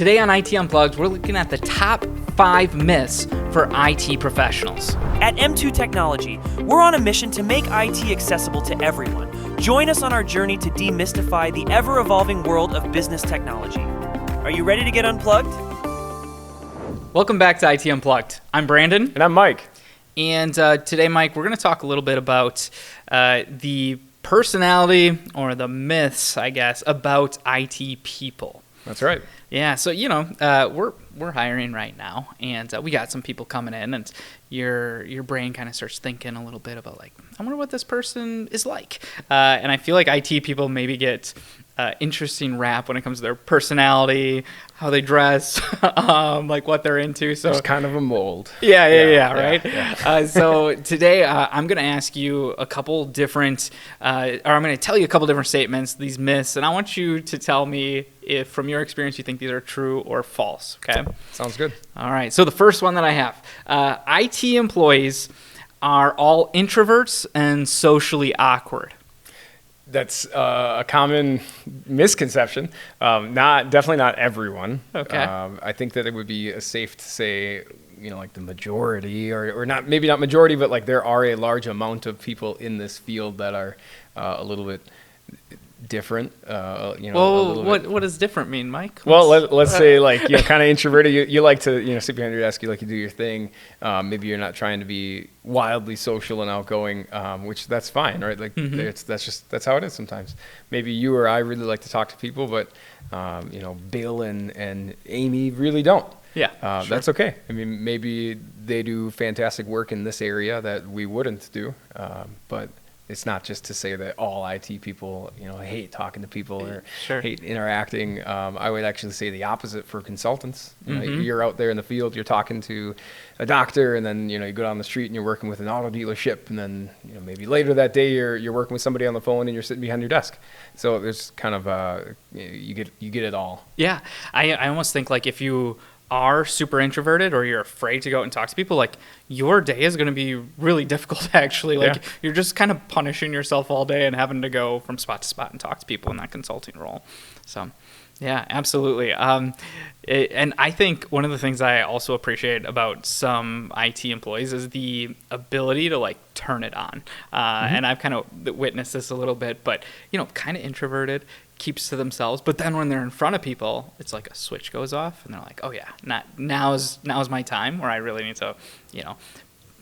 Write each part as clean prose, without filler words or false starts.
Today on IT Unplugged, we're looking at the top 5 myths for IT professionals. At M2 Technology, we're on a mission to make IT accessible to everyone. Join us on our journey to demystify the ever-evolving world of business technology. Are you ready to get unplugged? Welcome back to IT Unplugged. I'm Brandon. And I'm Mike. And today, Mike, we're going to talk a little bit about the personality or the myths, I guess, about IT people. That's right. Yeah, so we're hiring right now, and we got some people coming in, and your brain kind of starts thinking a little bit about like, I wonder what this person is like, and I feel like IT people maybe get interesting rap when it comes to their personality, how they dress, like what they're into. So it's kind of a mold. Yeah, right? Yeah. So today I'm going to ask you a couple different, or I'm going to tell you a couple different statements, these myths, and I want you to tell me if from your experience you think these are true or false, okay? Sounds good. All right, so the first one that I have, IT employees are all introverts and socially awkward. That's a common misconception. Definitely not everyone. Okay. I think that it would be safe to say, like the majority, or not, maybe not majority, but like there are a large amount of people in this field that are a little bit different. What does different mean, Mike? Well, let's say like kind of introverted. You like to sit behind your desk. You like to do your thing. Maybe you're not trying to be wildly social and outgoing, which that's fine, right? Like that's how it is sometimes. Maybe you or I really like to talk to people, but Bill and Amy really don't. Yeah, sure. That's okay. I mean, maybe they do fantastic work in this area that we wouldn't do, but it's not just to say that all IT people, hate talking to people or hate interacting. I would actually say the opposite for consultants. You're out there in the field, you're talking to a doctor, and then you go down the street and you're working with an auto dealership, and then maybe later that day you're working with somebody on the phone and you're sitting behind your desk. So there's kind of you get it all. Yeah, I almost think like if you are super introverted or you're afraid to go out and talk to people, like your day is going to be really difficult actually. Like you're just kind of punishing yourself all day and having to go from spot to spot and talk to people in that consulting role. So yeah, absolutely. And I think one of the things I also appreciate about some IT employees is the ability to like turn it on. And I've kind of witnessed this a little bit, but kind of introverted, keeps to themselves, but then when they're in front of people, it's like a switch goes off and they're like, oh yeah, now's my time where I really need to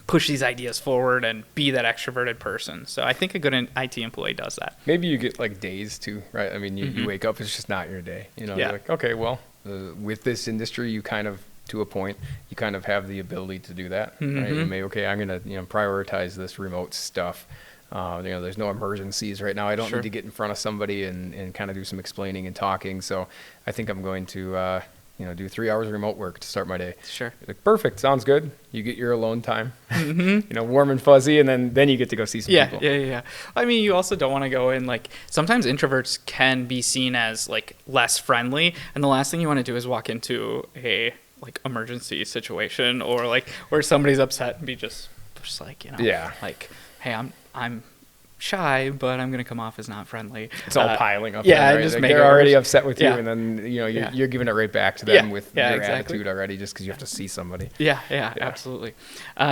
push these ideas forward and be that extroverted person. So I think a good IT employee does that. Maybe you get like days too, right? I mean, you wake up, it's just not your day. You're like, okay, well, with this industry, you kind of, to a point, you kind of have the ability to do that. Right? You may, I'm going to prioritize this remote stuff. There's no emergencies right now. I don't need to get in front of somebody and kind of do some explaining and talking. So I think I'm going to, do 3 hours of remote work to start my day. Sure. Like, perfect. Sounds good. You get your alone time, warm and fuzzy, and then you get to go see some people. Yeah. I mean, you also don't want to go in like, sometimes introverts can be seen as like less friendly. And the last thing you want to do is walk into a like emergency situation or like where somebody's upset and be just like, like, hey, I'm shy, but I'm going to come off as not friendly. It's all piling up. Yeah, right? just like make they're already upset with you, and then you're giving it right back to them with your attitude already, just because you have to see somebody. Yeah, absolutely.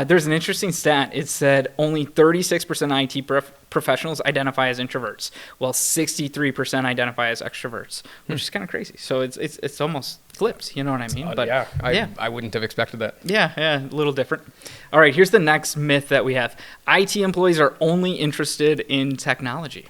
There's an interesting stat. It said only 36% IT professionals identify as introverts, while 63% identify as extroverts, which is kind of crazy. So it's almost flips, you know what I mean? But I wouldn't have expected that. Yeah, a little different. All right, here's the next myth that we have. IT employees are only interested in technology.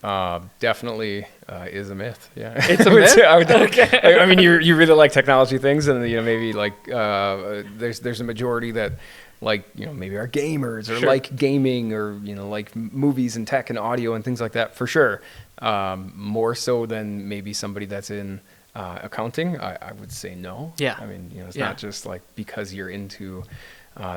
Definitely is a myth. Yeah, it's a myth. Okay. I mean, you really like technology things, and maybe like there's a majority that like maybe are gamers or like gaming or like movies and tech and audio and things like that for sure. More so than maybe somebody that's in accounting. I would say no. Yeah. I mean, it's not just like because you're into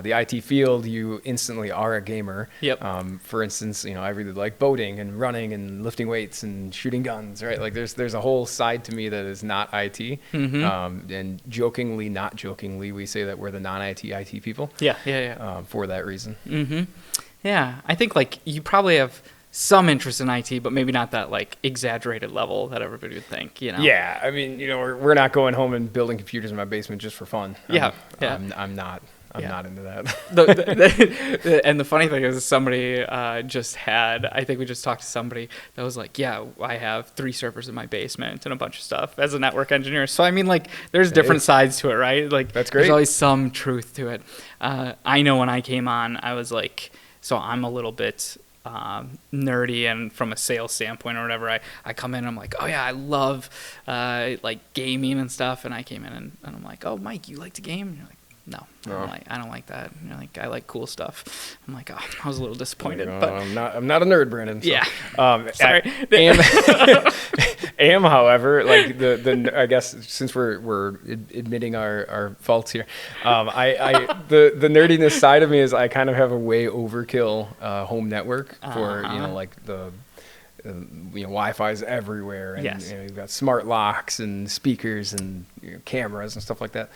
the IT field, you instantly are a gamer. Yep. For instance, I really like boating and running and lifting weights and shooting guns, right? Like there's a whole side to me that is not IT. And jokingly, not jokingly, we say that we're the non-IT IT people. Yeah. For that reason. Yeah. I think like you probably have some interest in IT, but maybe not that like exaggerated level that everybody would think, you know? Yeah. I mean, we're not going home and building computers in my basement just for fun. Yeah. I'm not into that. And the funny thing is somebody just had, I think we just talked to somebody that was like, yeah, I have 3 servers in my basement and a bunch of stuff as a network engineer. So, I mean, like, there's different sides to it, right? Like, that's great. There's always some truth to it. I know when I came on, I was like, so I'm a little bit nerdy, and from a sales standpoint or whatever, I come in and I'm like, oh yeah, I love like gaming and stuff. And I came in and I'm like, oh, Mike, you like to game? And you're like, no, I don't like that. You know, like, I like cool stuff. I'm like, oh, I was a little disappointed, but I'm not a nerd, Brandon. So. Yeah. Sorry. However, like I guess since we're admitting our faults here, the nerdiness side of me is I kind of have a way overkill home network for like the. Wi-Fi's everywhere, and you've got smart locks and speakers and cameras and stuff like that.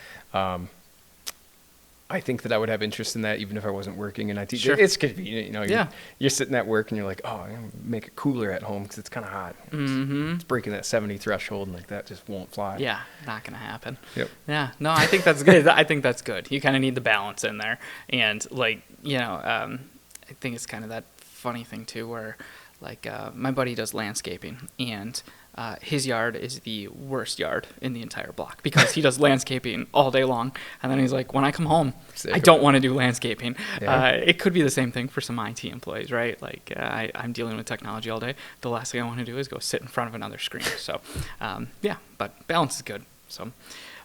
I think that I would have interest in that even if I wasn't working in IT. Sure. It's convenient, You're sitting at work and you're like, oh, I'm gonna make it cooler at home because it's kind of hot. It's breaking that 70 threshold, and like that just won't fly. Yeah, not gonna happen. Yep. Yeah, no, I think that's good. I think that's good. You kind of need the balance in there, and like I think it's kind of that funny thing too, where like my buddy does landscaping, and his yard is the worst yard in the entire block because he does landscaping all day long. And then he's like, when I come home, I don't want to do landscaping. Yeah. It could be the same thing for some IT employees, right? Like I'm dealing with technology all day. The last thing I want to do is go sit in front of another screen. So but balance is good. So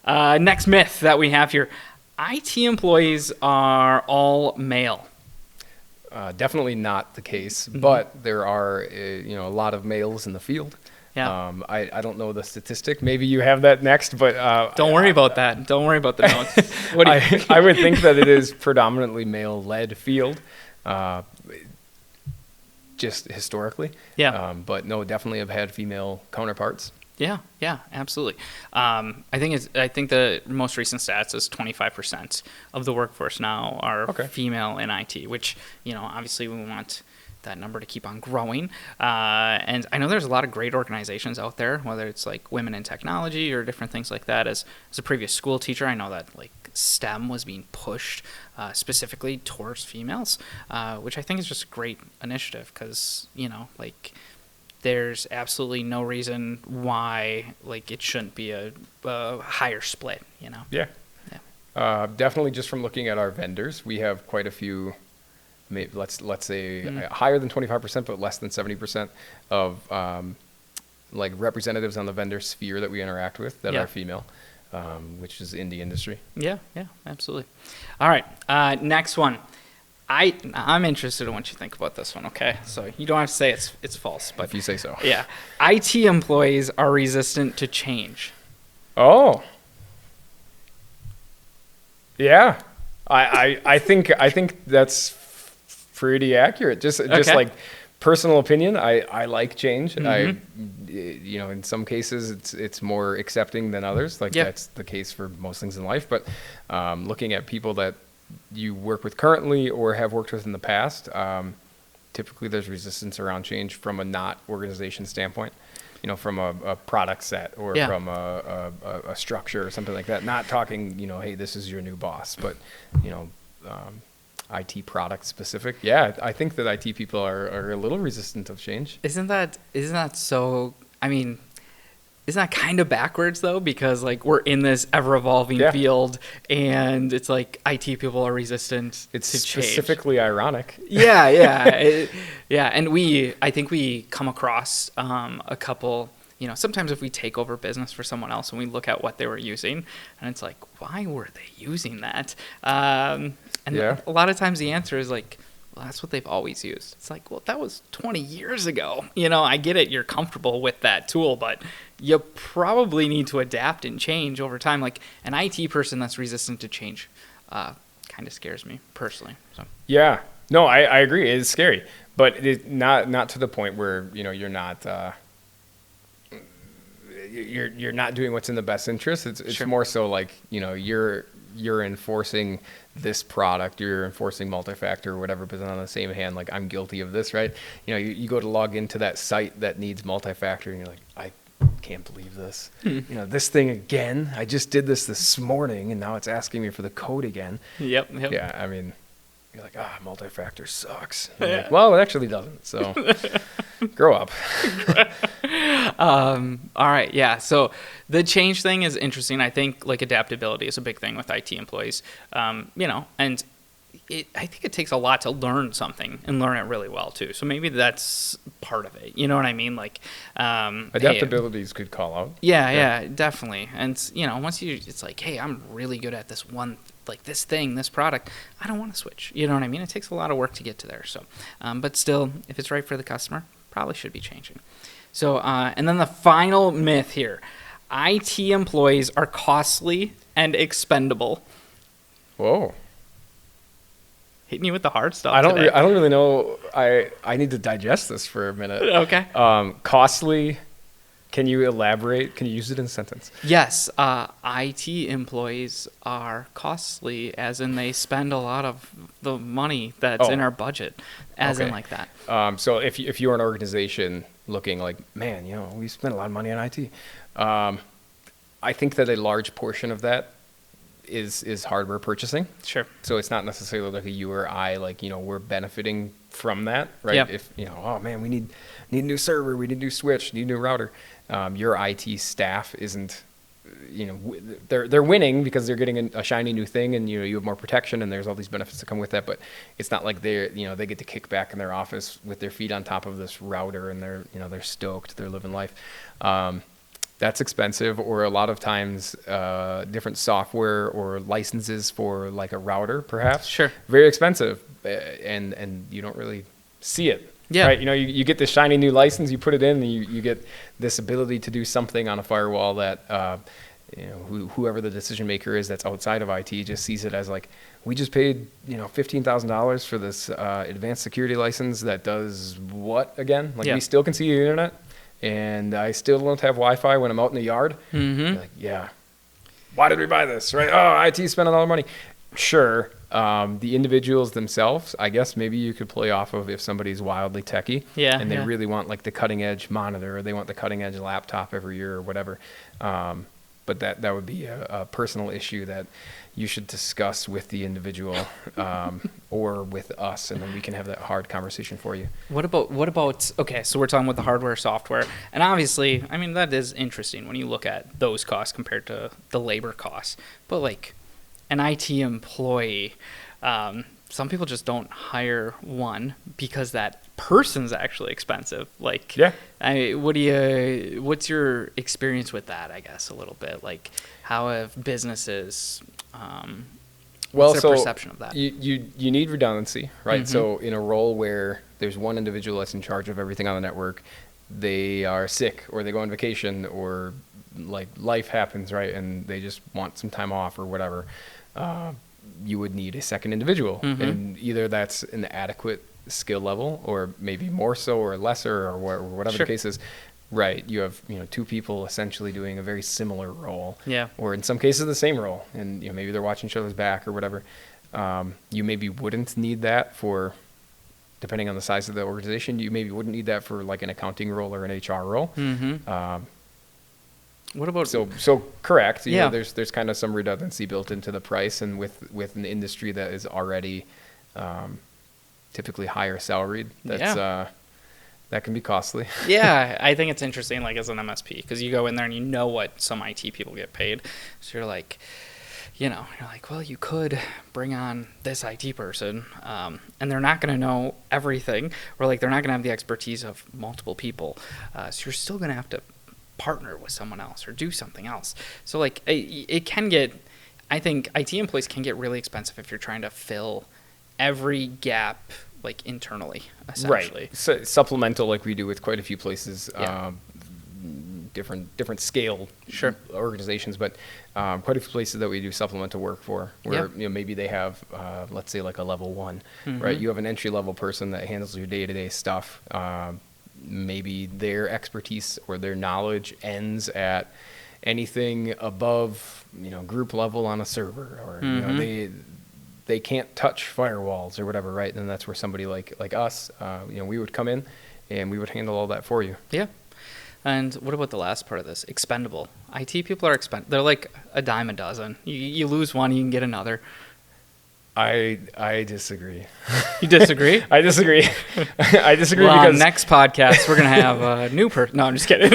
next myth that we have here, IT employees are all male. Definitely not the case, but there are a lot of males in the field. Yeah. I don't know the statistic. Maybe you have that next, but don't worry about that. Don't worry about the notes. I would think that it is predominantly male-led field, just historically. Yeah. But no, definitely have had female counterparts. Yeah, absolutely. I think the most recent stats is 25% of the workforce now are female in IT, which obviously we want that number to keep on growing. And I know there's a lot of great organizations out there, whether it's like Women in Technology or different things like that. As a previous school teacher, I know that like STEM was being pushed specifically towards females, which I think is just a great initiative because, like there's absolutely no reason why like it shouldn't be a higher split, Yeah. Definitely just from looking at our vendors, we have quite a few. Maybe let's say higher than 25%, but less than 70% of like representatives on the vendor sphere that we interact with that are female, which is in the industry. Yeah, absolutely. All right, next one. I'm interested in what you think about this one. Okay, so you don't have to say it's false, but if you say so. Yeah, IT employees are resistant to change. Oh. Yeah, I think that's pretty accurate. Just like personal opinion, I like change. In some cases it's more accepting than others. Like that's the case for most things in life. But looking at people that you work with currently or have worked with in the past, typically there's resistance around change from a not organization standpoint. From a product set or from a structure or something like that. Not talking, hey, this is your new boss, but IT product specific. Yeah, I think that IT people are a little resistant of change. Isn't that so? I mean, isn't that kind of backwards though? Because like we're in this ever evolving field, and it's like IT people are resistant. It's to change. Specifically ironic. Yeah. And I think we come across a couple. Sometimes if we take over business for someone else and we look at what they were using, and it's like, why were they using that? A lot of times the answer is like, well, that's what they've always used. It's like, well, that was 20 years ago. I get it. You're comfortable with that tool, but you probably need to adapt and change over time. Like an IT person that's resistant to change kind of scares me personally. So. Yeah. No, I agree. It's scary, but it's not to the point where, you're not... you're not doing what's in the best interest. It's more so like, you're you're enforcing this product, you're enforcing multi-factor or whatever, but then on the same hand, like, I'm guilty of this, right? You know, you go to log into that site that needs multi-factor and you're like, I can't believe this. You know, this thing again, I just did this morning and now it's asking me for the code again. Yep. Yeah, I mean, you're like, multi-factor sucks. Like, well, it actually doesn't. So grow up. All right. Yeah. So the change thing is interesting. I think like adaptability is a big thing with IT employees. You know, and I think it takes a lot to learn something and learn it really well too. So maybe that's part of it. You know what I mean? Like, adaptability is good call out. Yeah, definitely. And you know, once it's like, hey, I'm really good at this one, like this thing, this product, I don't want to switch. You know what I mean? It takes a lot of work to get to there. So, but still, if it's right for the customer, probably should be changing. So, and then the final myth here, IT employees are costly and expendable. Whoa. Hitting you with the hard stuff. I don't really know. I need to digest this for a minute. Okay. Costly. Can you elaborate? Can you use it in a sentence? Yes. IT employees are costly, as in they spend a lot of the money that's in our budget, as in like that. So if you're an organization looking like, man, you know, we spend a lot of money on IT, I think that a large portion of that is hardware purchasing. Sure. So it's not necessarily like a you or I, like, you know, we're benefiting from that, right? Yep. If, you know, oh man, we need a new server, we need a new switch, need a new router. Your IT staff isn't, you know, they're winning because they're getting a shiny new thing, and you know, you have more protection and there's all these benefits that come with that. But it's not like they get to kick back in their office with their feet on top of this router and they're stoked, they're living life. That's expensive, or a lot of times different software or licenses for like a router, perhaps. Sure. Very expensive, and you don't really see it. Yeah. Right. You know, you get this shiny new license, you put it in, and you get this ability to do something on a firewall that you know, whoever the decision maker is that's outside of IT just sees it as like, we just paid, you know, $15,000 for this advanced security license that does what again? Like, we still can see the internet, and I still don't have Wi-Fi when I'm out in the yard. Mm-hmm. Like, yeah. Why did we buy this? Right? Oh, IT spending all the money. Sure. The individuals themselves, I guess maybe you could play off of if somebody's wildly techie and they really want like the cutting edge monitor, or they want the cutting edge laptop every year or whatever. But that would be a personal issue that you should discuss with the individual or with us, and then we can have that hard conversation for you. What about okay, so we're talking about the hardware, software, and obviously, I mean, that is interesting when you look at those costs compared to the labor costs. But like an IT employee, some people just don't hire one because that person's actually expensive. Like, what's your experience with that? I guess a little bit. Like, how have businesses? What's their perception of that? You need redundancy, right? Mm-hmm. So in a role where there's one individual that's in charge of everything on the network, they are sick or they go on vacation or like life happens, right? And they just want some time off or whatever. You would need a second individual, and either that's an adequate skill level, or maybe more so or lesser, or whatever the case is. Right, you have two people essentially doing a very similar role, or in some cases the same role, and maybe they're watching each other's back or whatever. You maybe wouldn't need that for, depending on the size of the organization, you maybe wouldn't need that for like an accounting role or an HR role. What about so correct? There's kind of some redundancy built into the price, and with an industry that is already typically higher salaried, that can be costly. Yeah, I think it's interesting, like as an MSP, because you go in there and you know what some IT people get paid, so you're like, well, you could bring on this IT person, and they're not going to know everything, or like they're not going to have the expertise of multiple people, so you're still going to have to partner with someone else or do something else. So like it can get, I think IT employees can get really expensive if you're trying to fill every gap like internally, essentially. Right. So supplemental, like we do with quite a few places, different scale organizations, but quite a few places that we do supplemental work for, where maybe they have let's say like a level 1, right? You have an entry level person that handles your day-to-day stuff. Maybe their expertise or their knowledge ends at anything above, group level on a server, or they can't touch firewalls or whatever, right? And that's where somebody like us, we would come in and we would handle all that for you. Yeah. And what about the last part of this? Expendable. IT people are expendable. They're like a dime a dozen. You lose one, you can get another. I disagree. You disagree? I disagree. I disagree well, because next podcast we're gonna have a new person. No, I'm just kidding.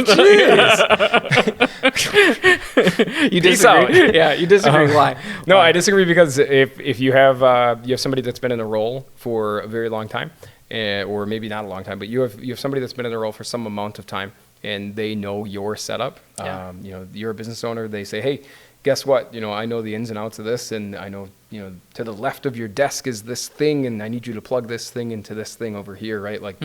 You disagree? Yeah, you disagree. Why? No, I disagree because if you have somebody that's been in a role for a very long time, or maybe not a long time, but you have somebody that's been in a role for some amount of time, and they know your setup. Yeah. You're a business owner. They say, hey, guess what? I know the ins and outs of this, and I know, to the left of your desk is this thing, and I need you to plug this thing into this thing over here, right? Like,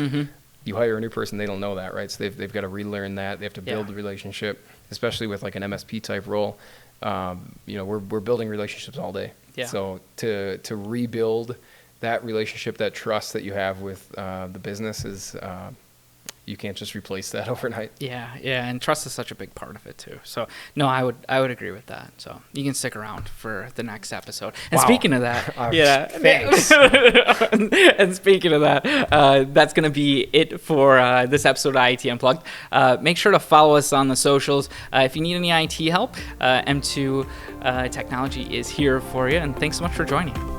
you hire a new person, they don't know that, right? So they've got to relearn that. They have to build the relationship, especially with like an MSP type role. We're building relationships all day. Yeah. So to rebuild that relationship, that trust that you have with the business is. You can't just replace that overnight. Yeah, and trust is such a big part of it too. So no, I would agree with that. So you can stick around for the next episode. And speaking of that, thanks. And speaking of that, that's going to be it for this episode of IT Unplugged. Make sure to follow us on the socials. If you need any IT help, M2 Technology is here for you. And thanks so much for joining.